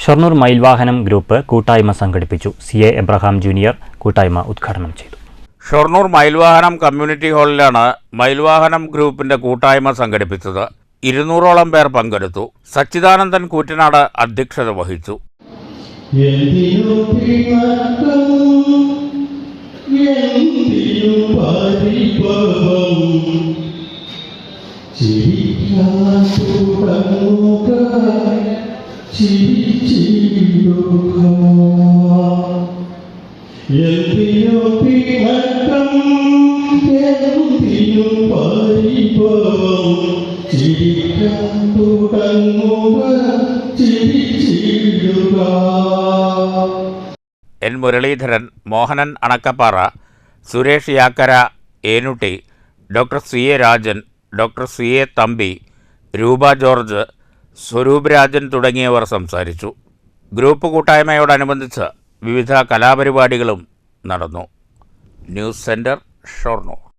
ഷൊർണൂർ മയിൽവാഹനം group കൂട്ടായ്മ സംഘടിപ്പിച്ചു. CA Abraham junior കൂട്ടായ്മ ഉദ്ഘാടനം ചെയ്തു. ഷൊർണൂർ മയിൽവാഹനം കമ്മ്യൂണിറ്റി ഹാളിലാണ് മയിൽവാഹനം ഗ്രൂപ്പിന്റെ കൂട്ടായ്മ സംഘടിപ്പിച്ചത്. 200ഓളം പേർ പങ്കെടുത്തു. സച്ചിദാനന്ദൻ കൂറ്റനാട് അധ്യക്ഷത വഹിച്ചു. N Muraleedharan, Mohanan Anakkappara, Suresh Yakkara, Enutty, doctor CA Rajan, doctor CA Thampi, Roopa George, Swarup Rajan തുടങ്ങിയവർ സംസാരിച്ചു. ഗ്രൂപ്പ് കൂട്ടായ്മയോടനുബന്ധിച്ച് വിവിധ കലാപരിപാടികളും നടന്നു. News centre, Shoranur.